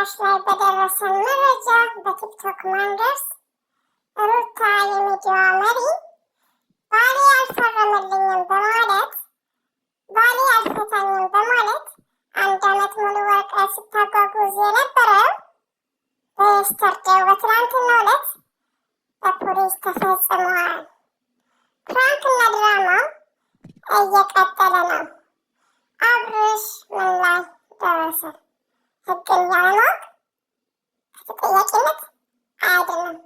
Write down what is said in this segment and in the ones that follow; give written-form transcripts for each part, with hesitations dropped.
አመሻሽ ላይ በደረሰን መረጃ በቲክቶክ መንደርስ ሩታ የሚዲያዋ መሪ ባሌ አልፈረመልኝም በማለት ባሌ አልፈታኝም በማለት 1 ዓመት ሙሉ ወርቅ ስታጓጉዝ የነበረው በየስተርዴው በትናንትናው ዕለት በፖሊስ ተፈጽሟል። ፕራንክና ድራማው እየቀጠለ ነው። አብርሽ ምን ላይ ደረሰ? ህግን ያለማወቅ ከተጠያቂነት አያድንም።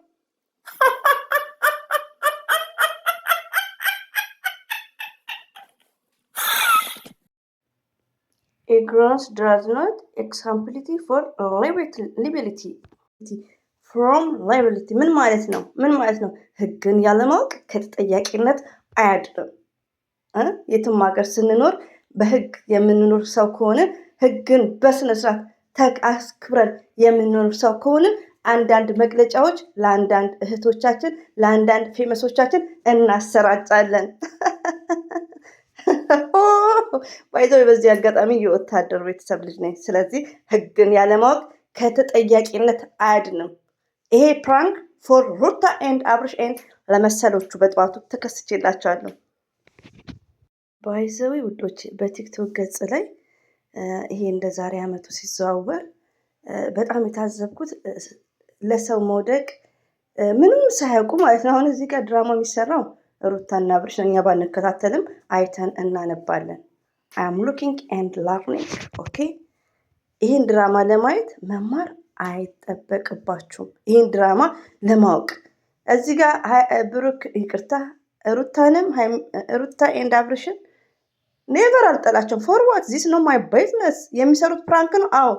Ignorance does not exemplity for liability from liability ምን ማለት ነው? ህግን ያለማወቅ ከተጠያቂነት አያድንም። የትም ሀገር ስንኖር በህግ የምንኖር ሰው ከሆነ ህግን በስነ ስርዓት አክብረን የምንኖር ሰው ከሆነ አንዳንድ መግለጫዎች ለአንዳንድ እህቶቻችን ለአንዳንድ ፌመሶቻችን እናሰራጫለን። ባይዘው በዚህ አጋጣሚ የወታደር ቤተሰብ ልጅ ነኝ። ስለዚህ ህግን ያለማወቅ ከተጠያቂነት አያድንም። ይሄ ፕራንክ ፎር ሩታ ኤንድ አብርሽ ኤንድ ለመሰሎቹ በጠዋቱ ተከስቼላቸዋለሁ። ባይዘው ውዶች በቲክቶክ ገጽ ላይ ይሄ እንደ ዛሬ አመቱ ሲዘዋወር በጣም የታዘብኩት ለሰው መውደቅ ምንም ሳያውቁ ማለት ነው። አሁን እዚህ ጋር ድራማ የሚሰራው ሩታና አብርሽ እኛ ባንከታተልም አይተን እናነባለን። አይ አም ሉኪንግ ኤንድ ላርኒንግ ኦኬ። ይህን ድራማ ለማየት መማር አይጠበቅባችሁም። ይህን ድራማ ለማወቅ እዚህ ጋር ብሩክ ይቅርታ ሩታንም ሩታ ኤንድ አብርሽን ኔቨር አልጠላቸውም። ፎር ዋት ዚስ ኖ ማይ ቢዝነስ። የሚሰሩት ፕራንክ ነው። አዎ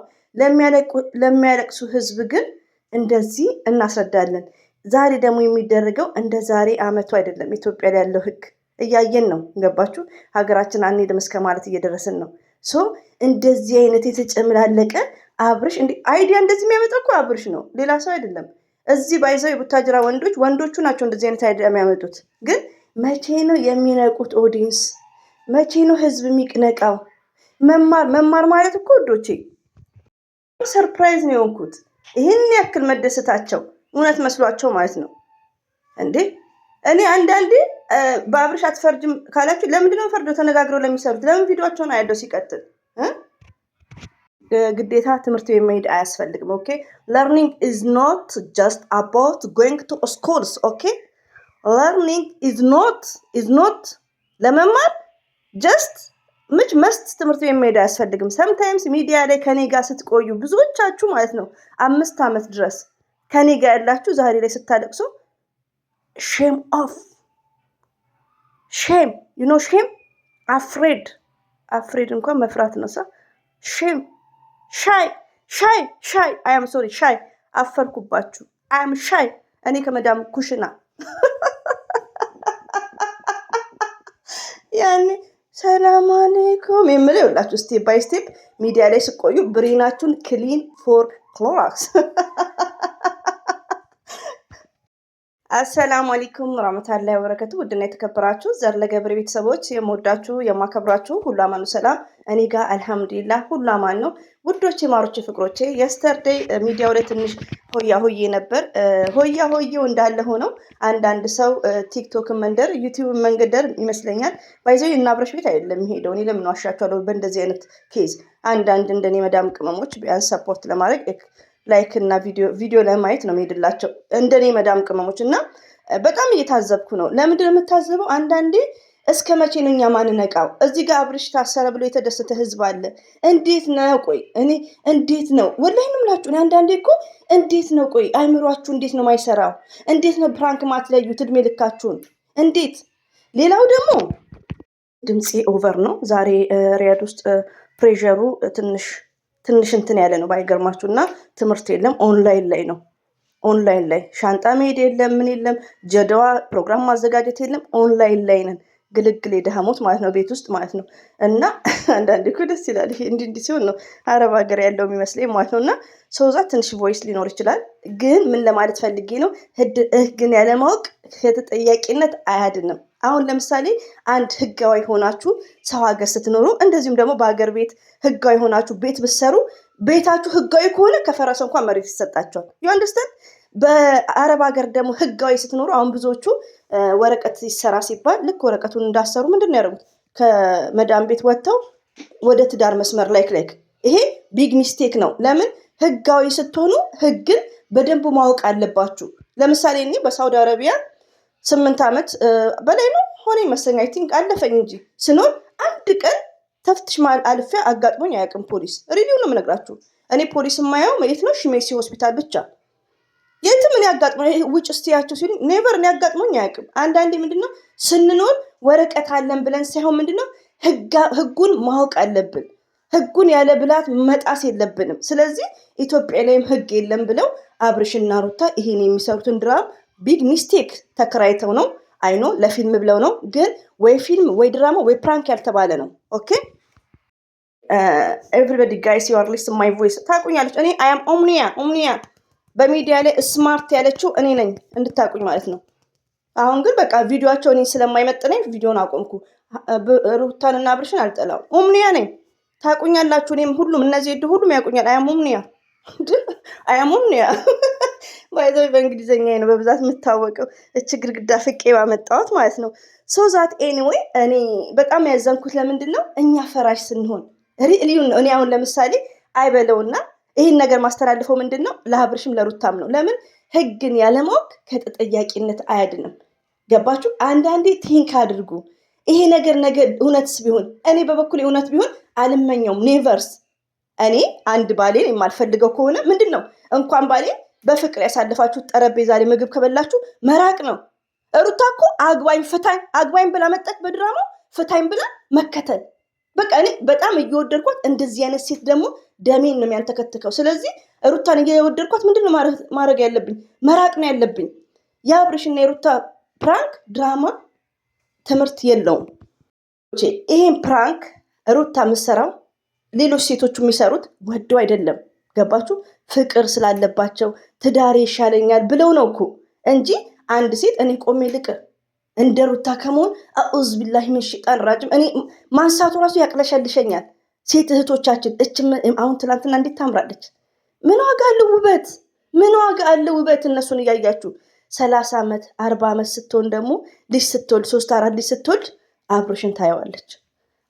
ለሚያለቅሱ ህዝብ ግን እንደዚህ እናስረዳለን። ዛሬ ደግሞ የሚደረገው እንደ ዛሬ አመቱ አይደለም። ኢትዮጵያ ላይ ያለው ህግ እያየን ነው። ገባችሁ? ሀገራችን አንሄድም እስከ ማለት እየደረስን ነው። ሶ እንደዚህ አይነት የተጨመላለቀ አብርሽ አይዲያ እንደዚህ የሚያመጣው እኮ አብርሽ ነው፣ ሌላ ሰው አይደለም። እዚህ ባይዘው የቡታጅራ ወንዶቹ ናቸው እንደዚህ አይነት አይዲያ የሚያመጡት። ግን መቼ ነው የሚነቁት? ኦዲየንስ መቼ ነው ህዝብ የሚቅነቃው? መማር ማለት እኮ ወዶቼ ሰርፕራይዝ ነው የሆንኩት። ይህን ያክል መደሰታቸው እውነት መስሏቸው ማለት ነው እንዴ? እኔ አንዳንዴ በአብርሽ አትፈርጅም ካላችሁ ለምንድነው ፈርዶ ተነጋግረው ለሚሰሩት ለምን ቪዲዮቸውን አያለው? ሲቀጥል ግዴታ ትምህርት ቤት መሄድ አያስፈልግም። ኦኬ ለርኒንግ ኢዝ ኖት ጀስት አባውት ጎይንግ ቱ ስኩልስ። ኦኬ ለርኒንግ ኢዝ ኖት ለመማር ጀስት መስት ትምህርት ቤት መሄድ አያስፈልግም። ሰምታይምስ ሚዲያ ላይ ከኔ ጋር ስትቆዩ ብዙዎቻችሁ ማለት ነው 5 ዓመት ድረስ ከኔ ጋር ያላችሁ ዛሬ ላይ ስታለቅሱ ሼም ኦፍ ሼም ዩ ኖ ሼም አፍሬድ እንኳን መፍራት ነው። ሼም ሻይ አይ አም ሶሪ ሻይ አፈርኩባችሁ። አይ አም ሻይ እኔ ከመዳም ኩሽና ያኔ ሰላም አለይኩም የምለው ይኸውላችሁ ስቴፕ ባይ ስቴፕ ሚዲያ ላይ ስቆዩ ብሬናችሁን ክሊን ፎር ክሎራክስ። አሰላሙ አለይኩም ወራህመቱላሂ ወበረከቱ። ውድና የተከበራችሁ ዘር ለገብረ ቤተሰቦች የምወዳችሁ የማከብራችሁ ሁሉ አማኑ ሰላም፣ እኔ ጋር አልሐምዱሊላህ ሁሉ አማን ነው። ውዶቼ ማሮቼ ፍቅሮቼ የስተርዴይ ሚዲያው ላይ ትንሽ ሆያ ሆዬ ነበር። ሆያ ሆዬው እንዳለ ሆነው አንዳንድ ሰው ቲክቶክ መንደር ዩቲዩብ መንገደር ይመስለኛል ባይዘው እና አብርሽ ቤት አይደለም የሚሄደው። እኔ ለምን ዋሻቸዋለሁ? በእንደዚህ አይነት ኬዝ አንዳንድ እንደኔ መዳም ቅመሞች ቢያንስ ሰፖርት ለማድረግ ላይክ እና ቪዲዮ ለማየት ነው የሚሄድላቸው እንደኔ መዳም ቅመሞች። እና በጣም እየታዘብኩ ነው። ለምንድን ነው የምታዘበው? አንዳንዴ እስከ መቼ ነው እኛ ማንነቃው? እዚህ ጋር አብርሽ ታሰረ ብሎ የተደሰተ ህዝብ አለ። እንዴት ነው? ቆይ እኔ እንዴት ነው ወላሂ ነው የምላችሁ። አንዳንዴ እኮ እንዴት ነው? ቆይ አይምሯችሁ እንዴት ነው ማይሰራው? እንዴት ነው ፕራንክ ማትለዩት እድሜ ልካችሁን? እንዴት? ሌላው ደግሞ ድምፄ ኦቨር ነው ዛሬ ሪያድ ውስጥ ፕሬሸሩ ትንሽ እንትን ያለ ነው ባይገርማችሁ። እና ትምህርት የለም ኦንላይን ላይ ነው። ኦንላይን ላይ ሻንጣ መሄድ የለም ምን የለም ጀደዋ ፕሮግራም ማዘጋጀት የለም። ኦንላይን ላይ ነን። ግልግል የደሃሞት ማለት ነው ቤት ውስጥ ማለት ነው። እና አንዳንዴ እኮ ደስ ይላል። ይሄ እንዲህ ሲሆን ነው አረብ ሀገር ያለው የሚመስለኝ ማለት ነው። እና ሰውዛ ትንሽ ቮይስ ሊኖር ይችላል። ግን ምን ለማለት ፈልጌ ነው፣ ህግን ያለማወቅ ከተጠያቂነት አያድንም። አሁን ለምሳሌ አንድ ህጋዊ ሆናችሁ ሰው ሀገር ስትኖሩ እንደዚሁም ደግሞ በሀገር ቤት ህጋዊ ሆናችሁ ቤት ብትሰሩ ቤታችሁ ህጋዊ ከሆነ ከፈረሰ እንኳን መሬት ይሰጣቸዋል። ዩ አንደርስታንድ። በአረብ ሀገር ደግሞ ህጋዊ ስትኖሩ አሁን ብዙዎቹ ወረቀት ይሰራ ሲባል ልክ ወረቀቱን እንዳሰሩ ምንድን ነው ያደረጉት? ከመዳም ቤት ወጥተው ወደ ትዳር መስመር ላይክ ይሄ ቢግ ሚስቴክ ነው። ለምን? ህጋዊ ስትሆኑ ህግን በደንብ ማወቅ አለባችሁ። ለምሳሌ እኔ በሳውዲ አረቢያ 8 ዓመት በላይ ነው ሆነ ይመስለኝ፣ አይ ቲንክ አለፈኝ እንጂ ስኖር አንድ ቀን ተፍትሽ አልፌ አጋጥሞኝ አያውቅም ፖሊስ። ሪቪው ነው የምነግራችሁ። እኔ ፖሊስ የማየው የት ነው? ሽሜሲ ሆስፒታል ብቻ። የትም እኔ አጋጥሞኝ ውጭ ስትያቸው ሲሉ ኔቨር እኔ አጋጥሞኝ አያውቅም። አንዳንዴ ምንድነው ስንኖር ወረቀት አለን ብለን ሳይሆን ምንድነው ህጉን ማወቅ አለብን። ህጉን ያለ ብላት መጣስ የለብንም። ስለዚህ ኢትዮጵያ ላይም ህግ የለም ብለው አብርሽና ሩታ ይሄን የሚሰሩትን ድራማ ቢግ ሚስቴክ ተከራይተው ነው። አይኖ ለፊልም ብለው ነው፣ ግን ወይ ፊልም ወይ ድራማ ወይ ፕራንክ ያልተባለ ነው። ኦኬ ኤቭሪባዲ ጋይስ ዩ አር ሊስን ማይ ቮይስ ታቁኛለች። እኔ አይ አም ኦምኒያ በሚዲያ ላይ ስማርት ያለችው እኔ ነኝ እንድታቁኝ ማለት ነው። አሁን ግን በቃ ቪዲዮአቸው እኔ ስለማይመጥነኝ ቪዲዮን አቆምኩ። ሩታንና አብርሽን አልጠላው፣ ኦምኒያ ነኝ። ታቁኛላችሁ። እኔም ሁሉም እነዚህ ሁሉም ያቁኛል። አይ አም ኦምኒያ ባይዘው በእንግሊዘኛ ነው በብዛት የምታወቀው። እች ግድግዳ ፍቄ ባመጣሁት ማለት ነው። ሶ ዛት ኤኒዌይ እኔ በጣም ያዘንኩት ለምንድን ነው እኛ ፈራሽ ስንሆን ሪሊዩን ነው። እኔ አሁን ለምሳሌ አይበለውና ይህን ነገር ማስተላልፈው ምንድን ነው ለአብርሽም ለሩታም ነው። ለምን ህግን ያለማወቅ ከተጠያቂነት አያድንም። ገባችሁ? አንዳንዴ ቲንክ አድርጉ። ይሄ ነገር እውነትስ ቢሆን እኔ በበኩል እውነት ቢሆን አልመኘውም። ኔቨርስ እኔ አንድ ባሌን የማልፈልገው ከሆነ ምንድን ነው እንኳን ባሌን በፍቅር ያሳልፋችሁ ጠረጴዛ ላይ ምግብ ከበላችሁ መራቅ ነው። ሩታ እኮ አግባኝ ብላ መጣች በድራማው ፍታኝ ብላ መከተል። በቃ እኔ በጣም እየወደድኳት፣ እንደዚህ አይነት ሴት ደግሞ ደሜን ነው የሚያንተከትከው። ስለዚህ ሩታን እየወደድኳት ምንድን ነው ማድረግ ያለብኝ? መራቅ ነው ያለብኝ። የአብርሽና የሩታ ፕራንክ ድራማ ትምህርት የለውም። ይሄን ፕራንክ ሩታ የምትሰራው ሌሎች ሴቶቹ የሚሰሩት ወደው አይደለም። ገባችሁ? ፍቅር ስላለባቸው ትዳሬ ይሻለኛል ብለው ነው እኮ እንጂ አንድ ሴት እኔ ቆሜ ልቅር እንደ ሩታ ከመሆን አኡዝ ቢላሂ ምን ሸይጣን ራጅም እኔ ማንሳቱ ራሱ ያቅለሸልሸኛል። ሴት እህቶቻችን አሁን ትላንትና እንዴት ታምራለች! ምን ዋጋ አለው ውበት? ምን ዋጋ አለው ውበት? እነሱን እያያችሁ 30 ዓመት 40 ዓመት ስትሆን ደግሞ ልጅ ስትወልድ 3-4 ልጅ ስትወልድ አብርሽን ታየዋለች።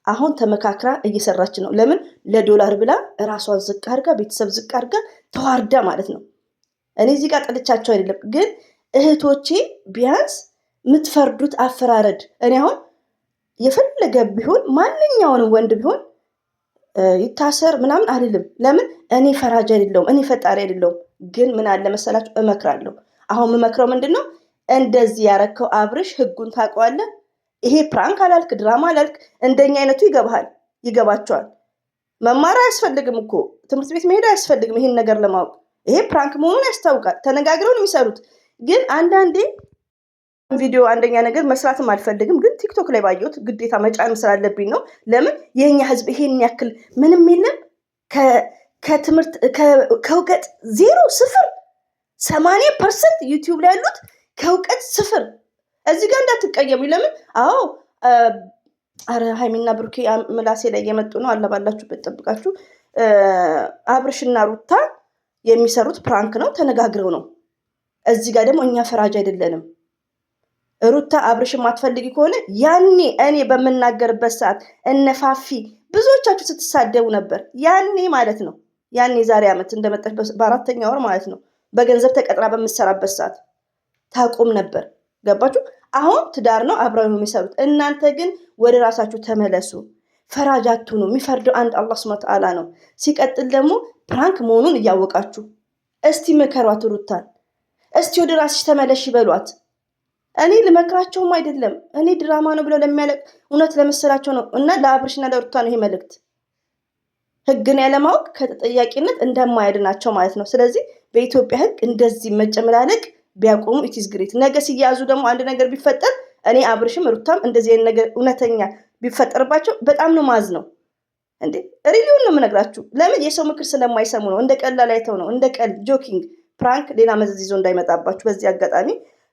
አሁን ተመካክራ እየሰራች ነው። ለምን? ለዶላር ብላ ራሷን ዝቅ አድርጋ ቤተሰብ ዝቅ አድርጋ ተዋርዳ ማለት ነው። እኔ እዚህ ጋር ጠልቻቸው አይደለም፣ ግን እህቶቼ ቢያንስ የምትፈርዱት አፈራረድ። እኔ አሁን የፈለገ ቢሆን ማንኛውንም ወንድ ቢሆን ይታሰር ምናምን አይደለም። ለምን? እኔ ፈራጅ አይደለሁም፣ እኔ ፈጣሪ አይደለሁም። ግን ምን አለ መሰላችሁ እመክራለሁ። አሁን የምመክረው ምንድን ነው? እንደዚህ ያረከው አብርሽ ህጉን ታውቀዋለህ። ይሄ ፕራንክ አላልክ ድራማ አላልክ፣ እንደኛ አይነቱ ይገባቸዋል። መማር አያስፈልግም እኮ ትምህርት ቤት መሄድ አያስፈልግም ይሄን ነገር ለማወቅ። ይሄ ፕራንክ መሆኑን ያስታውቃል። ተነጋግረው ነው የሚሰሩት። ግን አንዳንዴ ቪዲዮ አንደኛ ነገር መስራትም አልፈልግም፣ ግን ቲክቶክ ላይ ባየሁት ግዴታ መጫን ስላለብኝ ነው። ለምን የኛ ህዝብ ይሄን ያክል ምንም የለም ከትምህርት ከእውቀት 0-80% ዩቲዩብ ላይ ያሉት ከእውቀት 0። እዚህ ጋር እንዳትቀየሙ። ለምን? አዎ አረ ሃይሚና ብሩኬ ምላሴ ላይ እየመጡ ነው። አለባላችሁበት ጠብቃችሁ። አብርሽና ሩታ የሚሰሩት ፕራንክ ነው፣ ተነጋግረው ነው። እዚህ ጋር ደግሞ እኛ ፈራጅ አይደለንም። ሩታ አብርሽ ማትፈልጊ ከሆነ ያኔ እኔ በምናገርበት ሰዓት እነፋፊ ብዙዎቻችሁ ስትሳደቡ ነበር። ያኔ ማለት ነው ያኔ ዛሬ ዓመት እንደመጣች በ4ኛ ወር ማለት ነው በገንዘብ ተቀጥራ በምትሰራበት ሰዓት ታቆም ነበር። ገባችሁ? አሁን ትዳር ነው አብረው ነው የሚሰሩት። እናንተ ግን ወደ ራሳችሁ ተመለሱ። ፈራጅ አትሁኑ። የሚፈርደው አንድ አላህ ሱብሓነሁ ወተዓላ ነው። ሲቀጥል ደግሞ ፕራንክ መሆኑን እያወቃችሁ እስቲ መከሯት ሩታን። እስቲ ወደ ራስሽ ተመለሽ ይበሏት። እኔ ልመክራቸውም አይደለም፣ እኔ ድራማ ነው ብለው ለሚያለቅ እውነት ለመሰላቸው ነው። እና ለአብርሽና ለሩታ ነው ይሄ መልእክት። ህግን ያለማወቅ ከተጠያቂነት እንደማያድናቸው ማለት ነው። ስለዚህ በኢትዮጵያ ህግ እንደዚህ መጨመላለቅ ቢያቆሙ ኢትስ ግሬት። ነገ ሲያዙ ደግሞ አንድ ነገር ቢፈጠር እኔ አብርሽም ሩታም እንደዚህ አይነት ነገር እውነተኛ ቢፈጠርባቸው በጣም ነው ማዝ ነው እንዴ። ሪሊውን ነው የምነግራችሁ። ለምን? የሰው ምክር ስለማይሰሙ ነው። እንደ ቀላል አይተው ነው፣ እንደ ቀል ጆኪንግ ፕራንክ ሌላ መዘዝ ይዞ እንዳይመጣባችሁ በዚህ አጋጣሚ።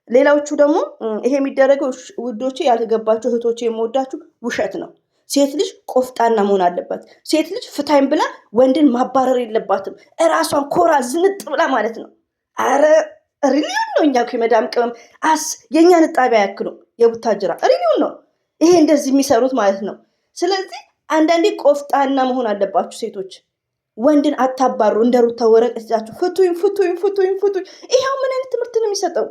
ሌላዎቹ ደግሞ ይሄ የሚደረገው ውዶቼ፣ ያልተገባችሁ እህቶቼ፣ የምወዳችሁ ውሸት ነው። ሴት ልጅ ቆፍጣና መሆን አለባት። ሴት ልጅ ፍታይም ብላ ወንድን ማባረር የለባትም። እራሷን ኮራ ዝንጥ ብላ ማለት ነው። አረ ሪሊዮን ነው። እኛ እኮ የመዳም ቅመም የእኛን ጣቢያ ያክሉ የቡታጅራ ሪሊዮን ነው ይሄ እንደዚህ የሚሰሩት ማለት ነው። ስለዚህ አንዳንዴ ቆፍጣና መሆን አለባችሁ ሴቶች። ወንድን አታባሩ። እንደ ሩታ ወረቀት ይዛችሁ ፍቱኝ ፍቱኝ ፍቱኝ ፍቱኝ። ይሄው ምን አይነት ትምህርት ነው የሚሰጠው?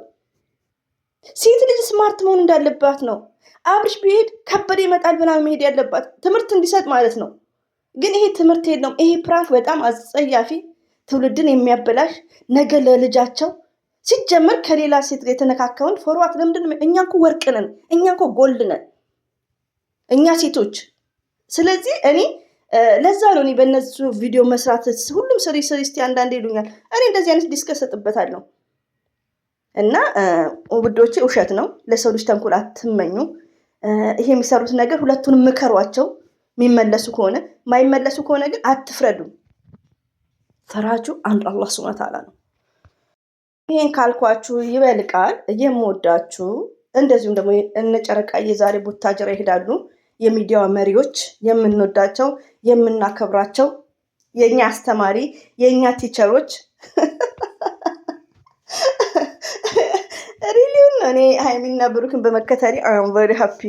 ሴት ልጅ ስማርት መሆን እንዳለባት ነው። አብርሽ ቢሄድ ከበደ ይመጣል ብላ መሄድ ያለባት ትምህርት እንዲሰጥ ማለት ነው። ግን ይሄ ትምህርት የለውም። ይሄ ፕራንክ በጣም አጸያፊ፣ ትውልድን የሚያበላሽ ነገ ለልጃቸው ሲጀመር ከሌላ ሴት ጋር የተነካከውን ፎርዋት ለምንድን ነው? እኛ እኮ ወርቅ ነን፣ እኛ እኮ ጎልድ ነን እኛ ሴቶች። ስለዚህ እኔ ለዛ ነው እኔ በእነሱ ቪዲዮ መስራት ሁሉም ስሪ እስቲ አንዳንዴ ይሉኛል። እኔ እንደዚህ አይነት ዲስከስ ሰጥበታለሁ። እና ውዶቼ ውሸት ነው። ለሰው ልጅ ተንኮል አትመኙ። ይሄ የሚሰሩት ነገር ሁለቱንም ምከሯቸው። የሚመለሱ ከሆነ ማይመለሱ ከሆነ ግን አትፍረዱ። ፈራጁ አንድ አላህ ሱብሃነሁ ወተዓላ ነው። ይሄን ካልኳችሁ ይበልቃል። የምወዳችሁ እንደዚሁም ደግሞ እነ ጨረቃዬ ዛሬ ቡታጅራ ይሄዳሉ። የሚዲያው መሪዎች የምንወዳቸው የምናከብራቸው የኛ አስተማሪ የኛ ቲቸሮች ሪሊውን ነው። እኔ ሃይሚና ብሩክን በመከተሪ አም ቨሪ ሃፒ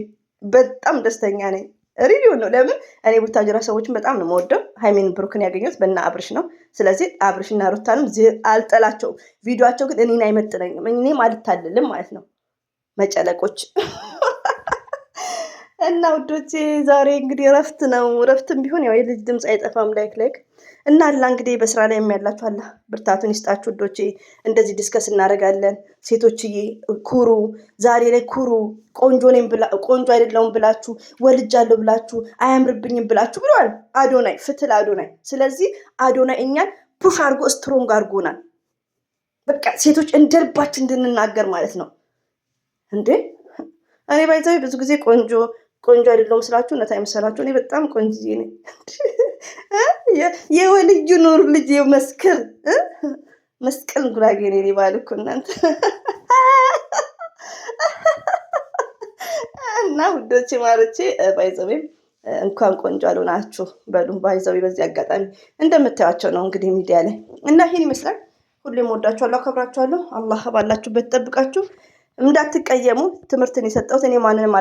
በጣም ደስተኛ ነኝ። ሪሊውን ነው። ለምን እኔ ቡታጅራ ሰዎችን በጣም ነው የምወደው። ሃይሚን ብሩክን ያገኘሁት በእነ አብርሽ ነው። ስለዚህ አብርሽና ሩታንም አልጠላቸውም። ቪዲዮቸው ግን እኔን አይመጥነኝም። እኔም አልታልልም ማለት ነው። መጨለቆች እና ውዶቼ ዛሬ እንግዲህ እረፍት ነው። እረፍትም ቢሆን ያው የልጅ ድምፅ አይጠፋም። ላይክ እና አላ እንግዲህ በስራ ላይ የሚያላችሁ አላ ብርታቱን ይስጣችሁ ውዶቼ። እንደዚህ ዲስከስ እናደርጋለን። ሴቶችዬ ኩሩ፣ ዛሬ ላይ ኩሩ። ቆንጆ አይደለሁም ብላችሁ ወልጃለሁ ብላችሁ አያምርብኝም ብላችሁ ብለዋል አዶናይ፣ ፍትል አዶናይ። ስለዚህ አዶናይ እኛን ፑሽ አድርጎ ስትሮንግ አድርጎናል። በቃ ሴቶች እንደልባችን እንድንናገር ማለት ነው እንዴ። እኔ ባይዘው ብዙ ጊዜ ቆንጆ አይደለሁም ስላችሁ እውነት አይመሰላችሁ። እኔ በጣም ቆንጆዬ ነኝ። የወልዩ ኑር ልጅ መስክር መስቀል ጉራጌ ነኝ ባልኩ እናንተ እና ውዶቼ ማሮቼ ባይዘው እንኳን ቆንጆ አልሆናችሁ በሉ። ባይዘው በዚህ አጋጣሚ እንደምታዩቸው ነው እንግዲህ ሚዲያ ላይ እና ይሄን ይመስላል። ሁሌም ወዳችኋለሁ፣ አከብራችኋለሁ። አላህ ባላችሁበት ጠብቃችሁ እንዳትቀየሙ። ትምህርትን የሰጠሁት እኔ ማንንም